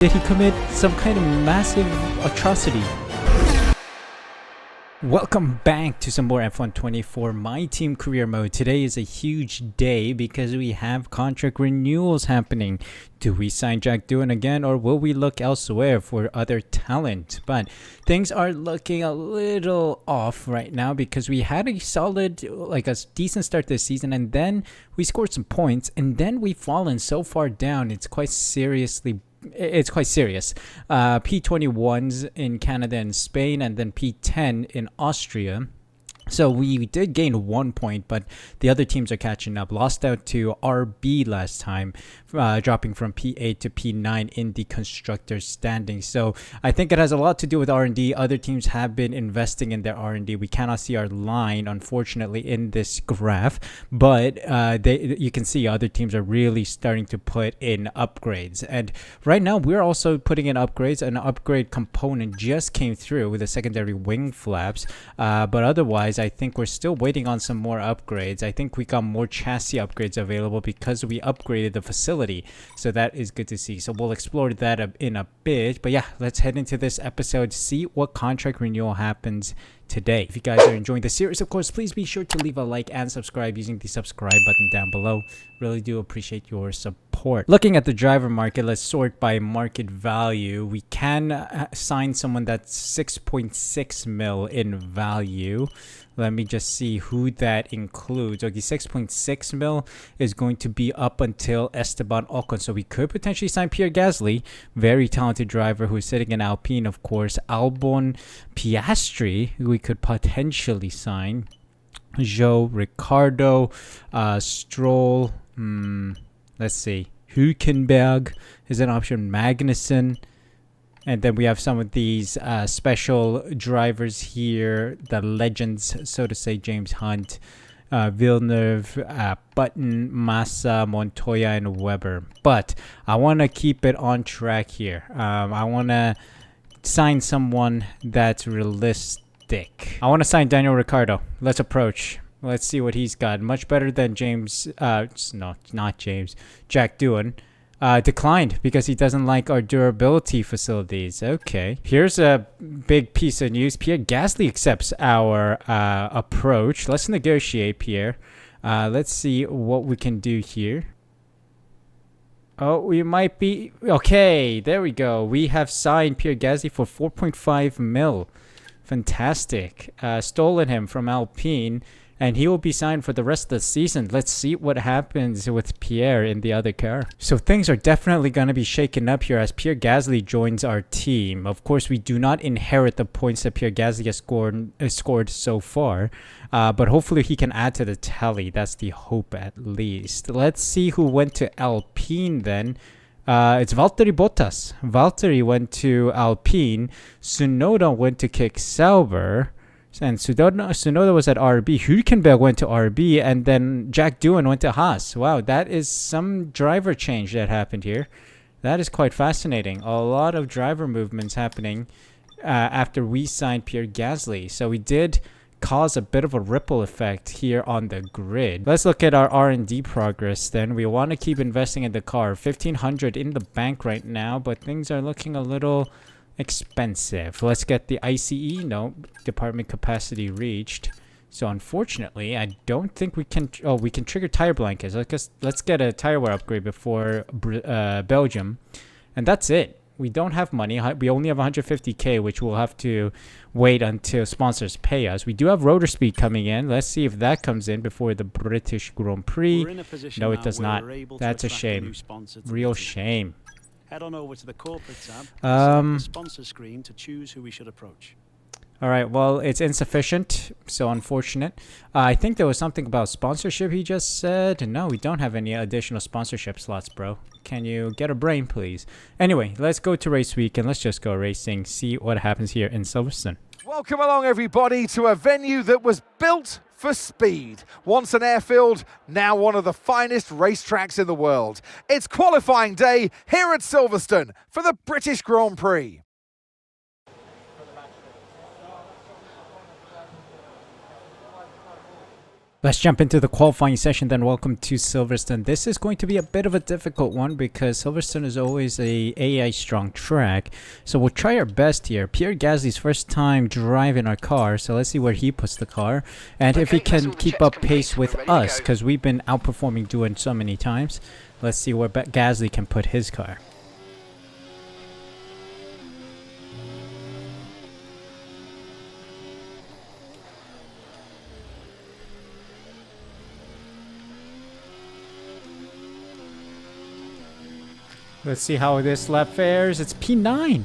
Did he commit some kind of massive atrocity? Welcome back to some more F1 24 My Team Career Mode. Today is a huge day because we have contract renewals happening. Do we sign Jack Doohan again, or will we look elsewhere for other talent? But things are looking a little off right now because we had a solid, a decent start this season, and then we scored some points, and then we've fallen so far down. It's quite serious. P21s in Canada and Spain, and then P10 in Austria. So we did gain 1 point, but the other teams are catching up. Lost out to RB last time, dropping from P8 to P9 in the constructors standings. So I think it has a lot to do with R&D. Other teams have been investing in their R&D. We cannot see our line, unfortunately, in this graph, but you can see other teams are really starting to put in upgrades. And right now, we're also putting in upgrades. An upgrade component just came through with the secondary wing flaps, but otherwise, I think we're still waiting on some more upgrades. I think we got more chassis upgrades available because we upgraded the facility. So that is good to see. So we'll explore that in a bit. But yeah, let's head into this episode, see what contract renewal happens today. If you guys are enjoying the series, of course, please be sure to leave a like and subscribe using the subscribe button down below. Really do appreciate your support. Looking at the driver market, let's sort by market value. We can sign someone that's 6.6 mil in value. Let me just see who that includes. Okay, 6.6 mil is going to be up until Esteban Ocon. So we could potentially sign Pierre Gasly, very talented driver who's sitting in Alpine, of course. Albon Piastri, who we could potentially sign. Joe, Ricardo, Stroll. Let's see. Hülkenberg is an option. Magnussen. And then we have some of these special drivers here, the legends, so to say, James Hunt, Villeneuve, Button, Massa, Montoya, and Weber. But I want to keep it on track here. I want to sign someone that's realistic. I want to sign Daniel Ricciardo. Let's approach. Let's see what he's got. Much better than James, not James, Jack Doohan. Declined because he doesn't like our durability facilities. Okay. Here's a big piece of news. Pierre Gasly accepts our approach. Let's negotiate, Pierre. Let's see what we can do here. Oh, we might be... Okay, there we go. We have signed Pierre Gasly for 4.5 mil. Fantastic. Stolen him from Alpine, and he will be signed for the rest of the season. Let's see what happens with Pierre in the other car. So things are definitely going to be shaken up here as Pierre Gasly joins our team. Of course, we do not inherit the points that Pierre Gasly has scored so far, but hopefully he can add to the tally. That's the hope, at least. Let's see who went to Alpine then. It's Valtteri Bottas. Valtteri went to Alpine. Tsunoda went to Kick Sauber. And Tsunoda was at RB. Hülkenberg went to RB, and then Jack Doohan went to Haas. Wow, that is some driver change that happened here. That is quite fascinating. A lot of driver movements happening after we signed Pierre Gasly. So we did cause a bit of a ripple effect here on the grid. Let's look at our R&D progress then. We want to keep investing in the car. 1,500 in the bank right now, but things are looking a little expensive. Let's get the ICE. No, department capacity reached. So unfortunately, I don't think we can... Oh, we can trigger tire blankets. Let's get a tire wear upgrade before Belgium. And that's it. We don't have money. We only have 150k, which we'll have to wait until sponsors pay us. We do have rotor speed coming in. Let's see if that comes in before the British Grand Prix. No, it does not. That's a shame. Real shame. Head on over to the corporate tab, the sponsor screen to choose who we should approach. All right, well, it's insufficient, so unfortunate. I think there was something about sponsorship he just said. No, we don't have any additional sponsorship slots, bro. Can you get a brain, please? Anyway, let's go to race week and let's just go racing, see what happens here in Silverstone. Welcome along, everybody, to a venue that was built for speed. Once an airfield, now one of the finest racetracks in the world. It's qualifying day here at Silverstone for the British Grand Prix. Let's jump into the qualifying session then. Welcome to Silverstone. This is going to be a bit of a difficult one because Silverstone is always a AI strong track. So we'll try our best here. Pierre Gasly's first time driving our car. So let's see where he puts the car. And if he can keep up pace with us, because we've been outperforming doing so many times. Let's see where Gasly can put his car. Let's see how this lap fares. It's P9.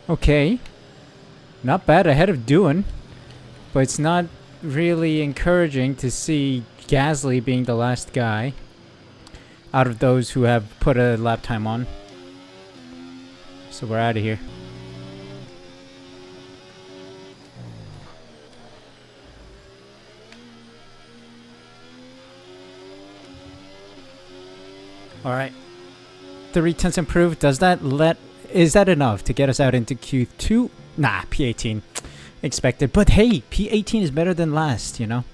Okay. Not bad, ahead of Doohan. But it's not really encouraging to see Gasly being the last guy out of those who have put a lap time on. So we're out of here. Alright. 3/10 improved. Is that enough to get us out into Q2? Nah, P18 expected. But hey, P18 is better than last, you know?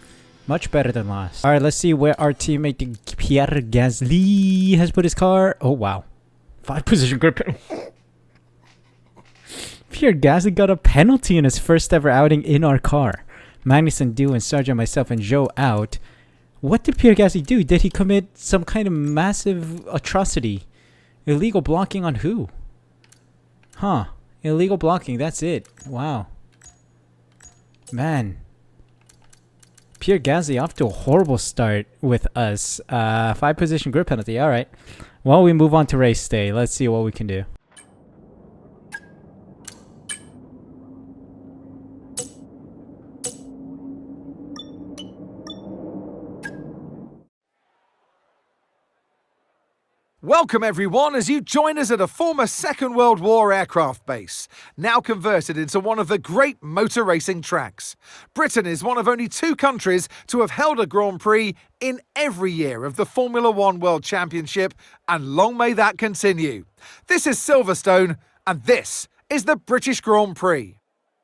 Much better than last. Alright, let's see where our teammate Pierre Gasly has put his car. Oh, wow. 5 position grip. Pierre Gasly got a penalty in his first ever outing in our car. Magnussen, Doohan, Sargent, myself, and Joe out. What did Pierre Gasly do? Did he commit some kind of massive atrocity? Illegal blocking on who? Huh. Illegal blocking, that's it. Wow. Man. Pierre Gasly off to a horrible start with us. 5 position grip penalty, alright. Well, we move on to race day. Let's see what we can do. Welcome everyone as you join us at a former Second World War aircraft base, now converted into one of the great motor racing tracks. Britain is one of only 2 countries to have held a Grand Prix in every year of the Formula One World Championship, and long may that continue. This is Silverstone, and this is the British Grand Prix.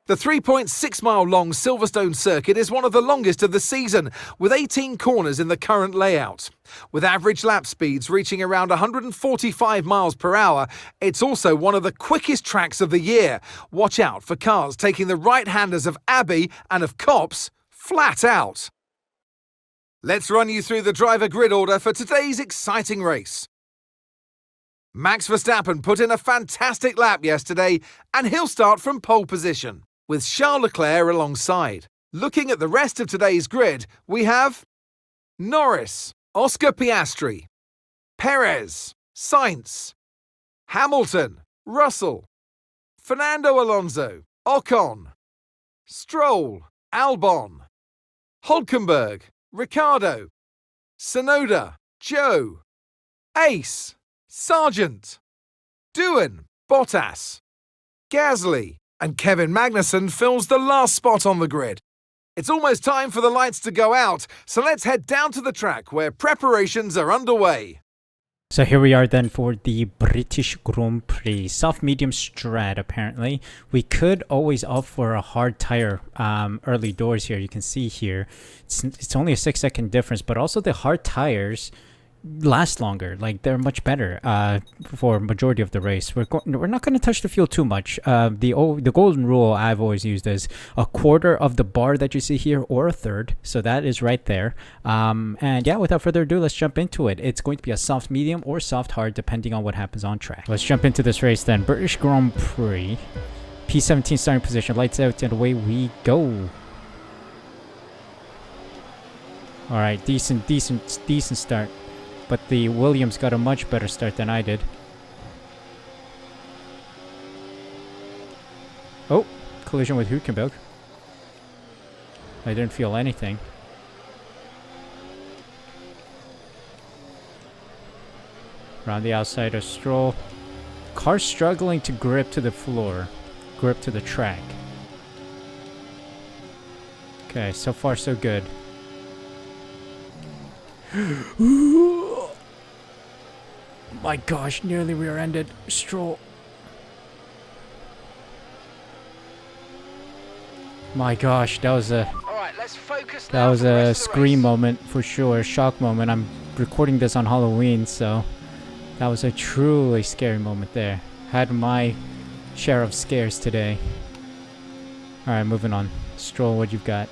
The 3.6 mile long Silverstone circuit is one of the longest of the season, with 18 corners in the current layout. With average lap speeds reaching around 145 miles per hour, it's also one of the quickest tracks of the year. Watch out for cars taking the right-handers of Abbey and of Copse flat out. Let's run you through the driver grid order for today's exciting race. Max Verstappen put in a fantastic lap yesterday, and he'll start from pole position, with Charles Leclerc alongside. Looking at the rest of today's grid, we have Norris, Oscar Piastri, Perez, Sainz, Hamilton, Russell, Fernando Alonso, Ocon, Stroll, Albon, Hulkenberg, Ricciardo, Tsunoda, Joe, Ace, Sargent, Doohan, Bottas, Gasly, and Kevin Magnussen fills the last spot on the grid. It's almost time for the lights to go out, so let's head down to the track where preparations are underway. So here we are then for the British Grand Prix. Soft medium strat apparently. We could always opt for a hard tire early doors here. You can see here. It's only a 6-second difference, but also the hard tires last longer. Like, they're much better for majority of the race. We're not going to touch the fuel too much. The golden rule I've always used is a quarter of the bar that you see here, or a third. So that is right there. And yeah, without further ado, let's jump into it. It's going to be a soft medium or soft hard depending on what happens on track. Let's jump into this race then. British Grand Prix, P17 starting position, lights out, and away we go. All right, decent start. But the Williams got a much better start than I did. Oh, collision with Hülkenberg. I didn't feel anything. Around the outside of Stroll. Car struggling to grip to the floor. Grip to the track. Okay, so far so good. My gosh, nearly rear-ended Stroll. My gosh, that was a Let's focus That now was for the a rest of the scream race. moment for sure, shock moment. I'm recording this on Halloween, so that was a truly scary moment there. Had my share of scares today. Alright, moving on. Stroll, what you've got?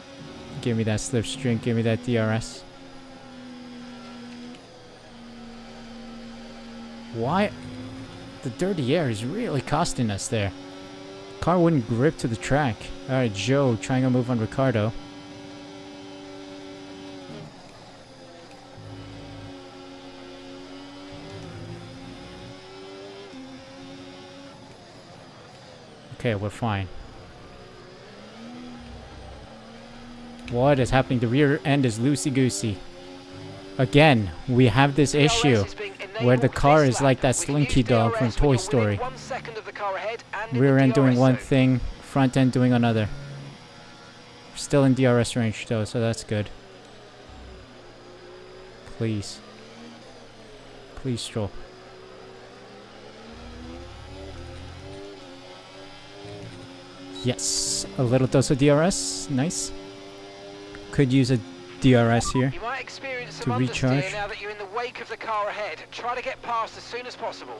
Give me that slipstream, give me that DRS. Why? The dirty air is really costing us there. Car wouldn't grip to the track. Alright, Joe trying to move on Ricardo. Okay, we're fine. What is happening? The rear end is loosey-goosey. Again, we have this issue where the car is like that Slinky dog from Toy Story. Rear end doing one thing, front end doing another. Still in DRS range though, so that's good. Please. Please, Stroll. Yes, a little dose of DRS. Nice. Could use a DRS here You might experience to some recharge. understeer now that you're in the wake of the car ahead. Try to get past as soon as possible.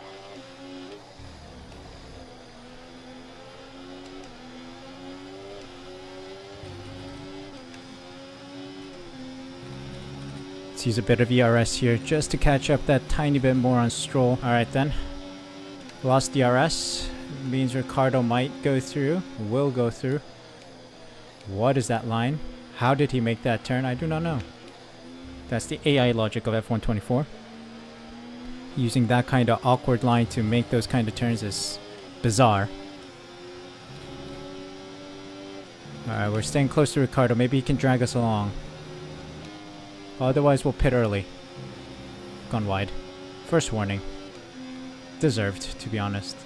Let's use a bit of ERS here just to catch up that tiny bit more on Stroll. Alright then. Lost DRS. Means Ricardo might go through. Will go through. What is that line? How did he make that turn? I do not know. That's the AI logic of F124. Using that kind of awkward line to make those kind of turns is bizarre. Alright, we're staying close to Ricardo. Maybe he can drag us along. Otherwise, we'll pit early. Gone wide. First warning. Deserved, to be honest.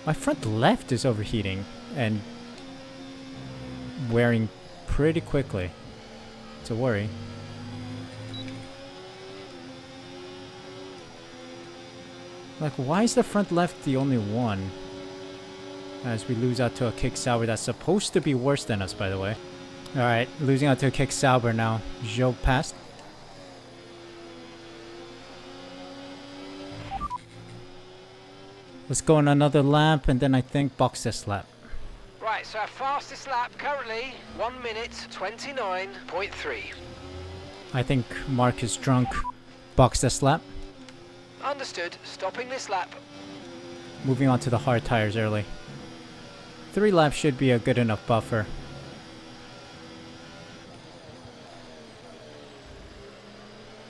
My front left is overheating and wearing pretty quickly. It's a worry. Like, why is the front left the only one? As we lose out to a kick Sauber that's supposed to be worse than us, by the way. Alright, losing out to a kick Sauber now. Joe passed. Let's go on another lap, and then I think box this lap. Right, so our fastest lap currently 1 minute 29.3. I think Mark is drunk. Box this lap. Understood. Stopping this lap. Moving on to the hard tires early. 3 laps should be a good enough buffer.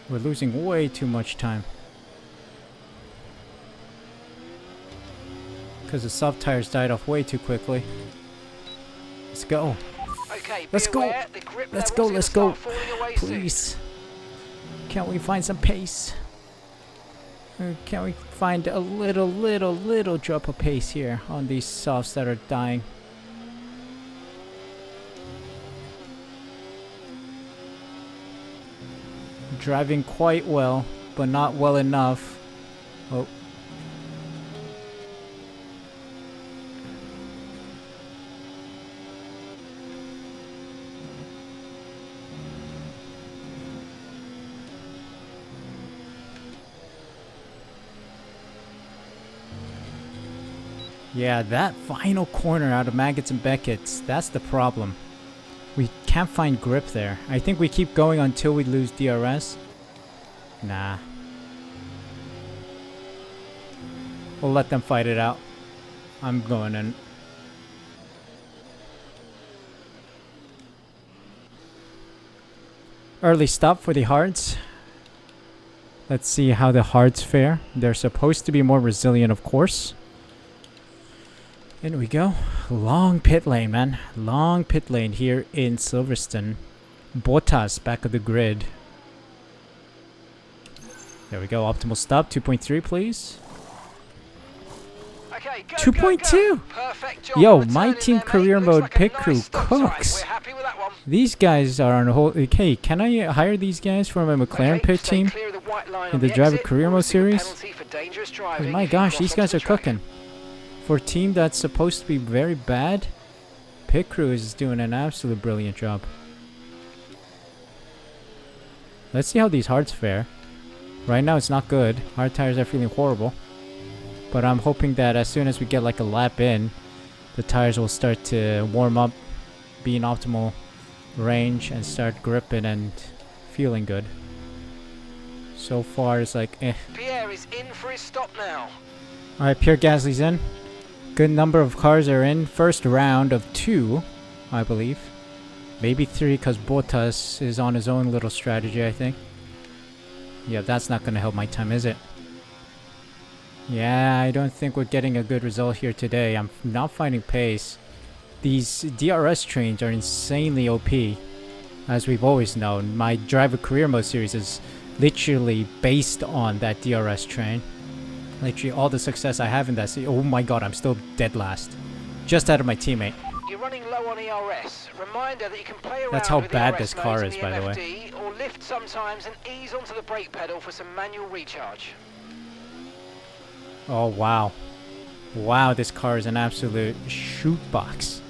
We're losing way too much time. Because the soft tires died off way too quickly. Let's go. Okay, Let's be go. aware, the grip Let's level's go, gonna let's go. start falling away soon. Please. Can't we find some pace? Or can't we find a little drop of pace here on these softs that are dying? Driving quite well, but not well enough. Oh. Yeah, that final corner out of Maggots and Beckett's, that's the problem. We can't find grip there. I think we keep going until we lose DRS. Nah. We'll let them fight it out. I'm going in. Early stop for the hards. Let's see how the hards fare. They're supposed to be more resilient, of course. In we go. Long pit lane, man. Long pit lane here in Silverstone. Bottas back of the grid. There we go. Optimal stop. 2.3, please. Okay, go, 2.2. Perfect job Yo, on the my turn in team there, mate. career Looks mode like a pit nice crew stop time. cooks. We're happy with that one. These guys are on a whole... Okay, can I hire these guys for my McLaren Okay, pit stay team? clear of the white line in on the driver exit. career We'll mode receive a series? penalty for dangerous Oh driving my if you gosh, cross these onto guys the are track. cooking. For a team that's supposed to be very bad, pit crew is doing an absolute brilliant job. Let's see how these hards fare. Right now it's not good. Hard tires are feeling horrible. But I'm hoping that as soon as we get like a lap in, the tires will start to warm up, be in optimal range, and start gripping and feeling good. So far it's like eh. Pierre is in for his stop now. Alright, Pierre Gasly's in. Good number of cars are in. First round of 2, I believe. Maybe 3 because Bottas is on his own little strategy, I think. Yeah, that's not going to help my time, is it? Yeah, I don't think we're getting a good result here today. I'm not finding pace. These DRS trains are insanely OP, as we've always known. My Driver Career Mode series is literally based on that DRS train. Literally all the success I have in that series. Oh my god, I'm still dead last. Just out of my teammate. You're running low on ERS. Reminder that you can play around That's how with bad ERS this car modes is, in by the way. MFD, or lift sometimes and ease onto the brake pedal for some manual recharge. Oh wow. Wow, this car is an absolute shoot box.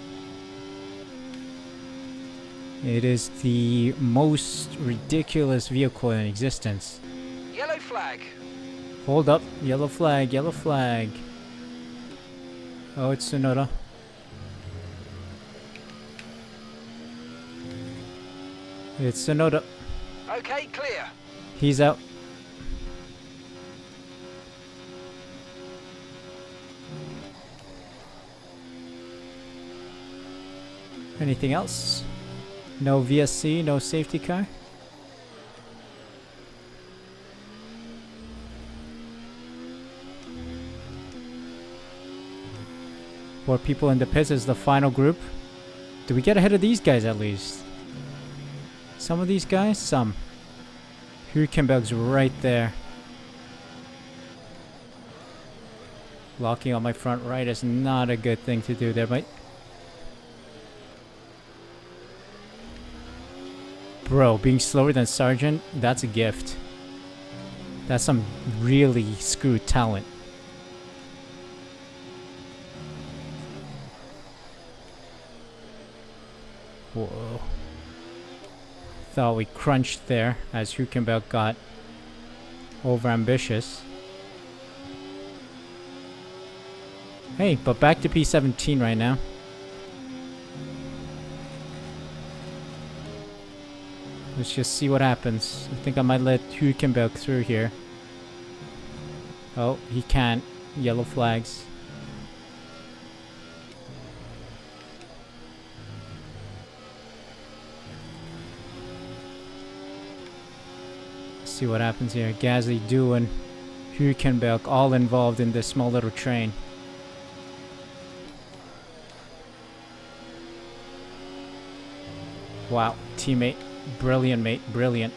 It is the most ridiculous vehicle in existence. Yellow flag. Hold up. Yellow flag, yellow flag. Oh, it's Tsunoda. It's Tsunoda. Okay, clear. He's out. Anything else? No VSC, no safety car? Four people in the pits is the final group. Do we get ahead of these guys at least? Some of these guys? Some. Hülkenberg's right there. Locking on my front right is not a good thing to do there, mate. Bro, being slower than Sargent, that's a gift. That's some really screwed talent. Whoa. Thought we crunched there as Hülkenberg got overambitious. Hey, but back to P17 right now. Let's just see what happens. I think I might let Hülkenberg through here. Oh, he can't. Yellow flags. See what happens here. Gasly, Doohan, Hülkenberg, all involved in this small little train. Wow, teammate. Brilliant, mate. Brilliant.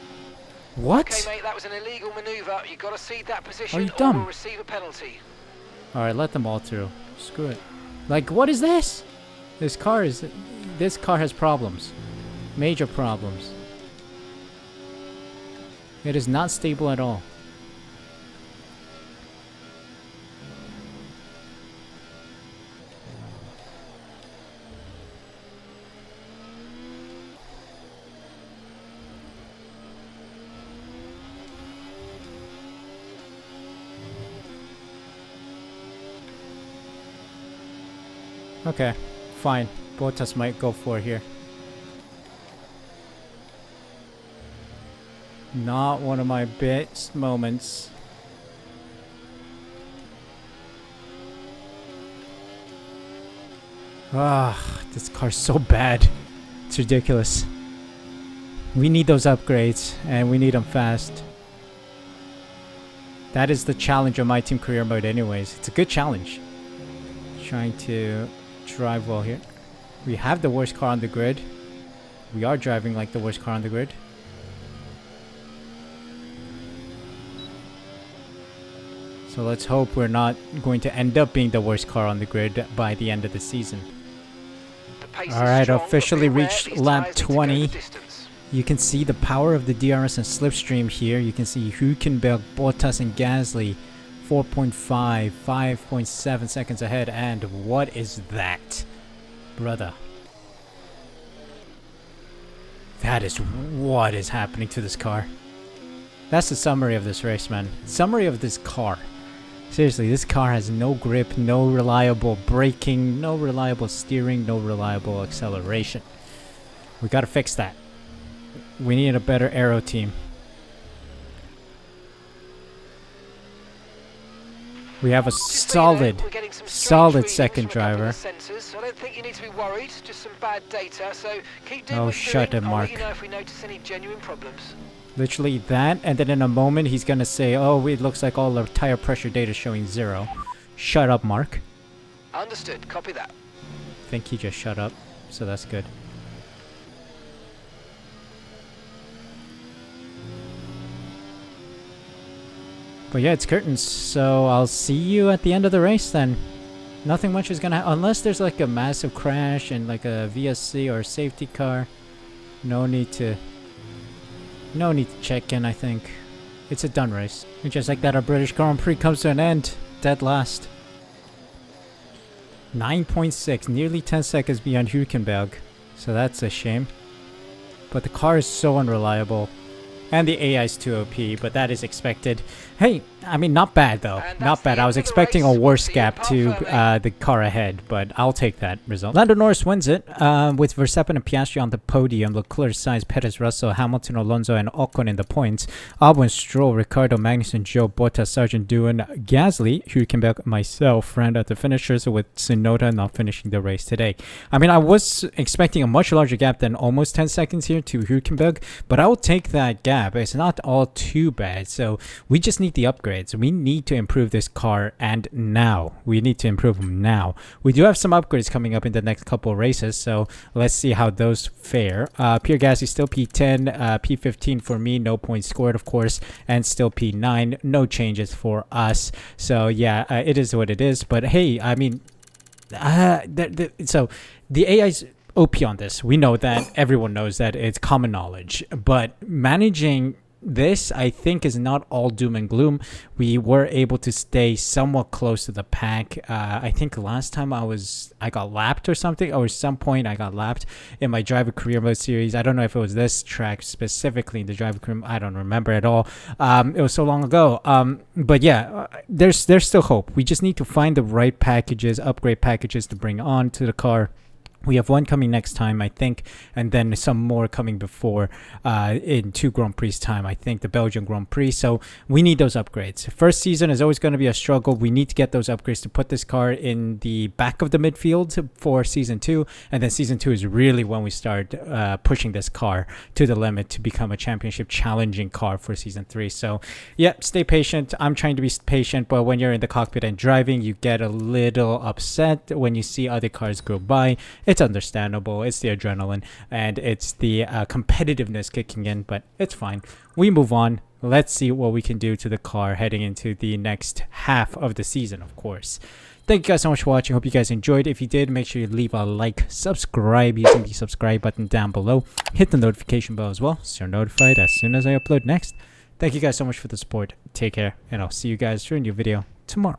What? Okay, mate, that was an illegal maneuver. You've got to cede that position Are you or dumb? we'll receive a penalty. Alright, let them all through. Screw it. Like, what is this? This car has problems. Major problems. It is not stable at all. Okay, fine. Bottas might go for it here. Not one of my best moments. Ah, this car's so bad. It's ridiculous. We need those upgrades, and we need them fast. That is the challenge of my team career mode anyways. It's a good challenge. Trying to drive well here. We have the worst car on the grid. We are driving like the worst car on the grid. So let's hope we're not going to end up being the worst car on the grid by the end of the season. Alright, officially reached lap 20. You can see the power of the DRS and slipstream here. You can see Hülkenberg, Bottas and Gasly 4.5, 5.7 seconds ahead. And what is that, brother? That is what is happening to this car. That's the summary of this race, man. Summary of this car. Seriously, this car has no grip, no reliable braking, no reliable steering, no reliable acceleration. We gotta fix that. We need a better aero team. We have a solid second driver. Sensors. I don't think you need to be worried. Just some bad data. So keep doing Oh, what shut you're doing. it, Mark. I'll let you know if we notice any genuine problems. Literally that, and then in a moment he's gonna say, oh, it looks like all the tire pressure data is showing 0. Shut up, Mark. Understood. Copy that. I think he just shut up, so that's good. But yeah, it's curtains, so I'll see you at the end of the race then. Nothing much is gonna unless there's like a massive crash and like a VSC or a safety car. No need to check in, I think. It's a done race. And just like that, our British Grand Prix comes to an end. Dead last. 9.6, nearly 10 seconds behind Hülkenberg. So that's a shame. But the car is so unreliable. And the AI is too OP, but that is expected. Hey, I mean, not bad though. Not bad. I was expecting a worse gap to the car ahead, but I'll take that result. Lando Norris wins it with Verstappen and Piastri on the podium. Leclerc, Sainz, Perez, Russell, Hamilton, Alonso, and Ocon in the points. Albon, Stroll, Ricardo, Magnussen, Joe, Bottas, Sargent, Doohan, Gasly, Hülkenberg, myself round out the finishers with Tsunoda not finishing the race today. I mean, I was expecting a much larger gap than almost 10 seconds here to Hülkenberg, but I will take that gap. It's not all too bad, so we just need the upgrades. We need to improve this car, and now. We need to improve them now. We do have some upgrades coming up in the next couple of races, so let's see how those fare. Pierre Gasly still P10, P15 for me, no points scored, of course, and still P9, no changes for us. So yeah, it is what it is, but hey, I mean, so the AI's OP on this. We know that. Everyone knows that. It's common knowledge. But managing this, I think, is not all doom and gloom. We were able to stay somewhat close to the pack. I think last time I got lapped or something, or at some point I got lapped in my driver career mode series. I don't know if it was this track specifically in the driver career. I don't remember at all. It was so long ago. But yeah, there's still hope. We just need to find the right packages, upgrade packages to bring on to the car. We have one coming next time, I think, and then some more coming before in 2 Grand Prix time, I think, the Belgian Grand Prix. So we need those upgrades. First season is always going to be a struggle. We need to get those upgrades to put this car in the back of the midfield for season 2. And then season 2 is really when we start pushing this car to the limit to become a championship challenging car for season 3. So yeah, stay patient. I'm trying to be patient, but when you're in the cockpit and driving, you get a little upset when you see other cars go by. It's understandable. It's the adrenaline and it's the competitiveness kicking in, but it's fine. We move on. Let's see what we can do to the car heading into the next half of the season, of course. Thank you guys so much for watching. Hope you guys enjoyed. If you did, make sure you leave a like, subscribe using the subscribe button down below. Hit the notification bell as well so you're notified as soon as I upload next. Thank you guys so much for the support. Take care, and I'll see you guys for a new video tomorrow.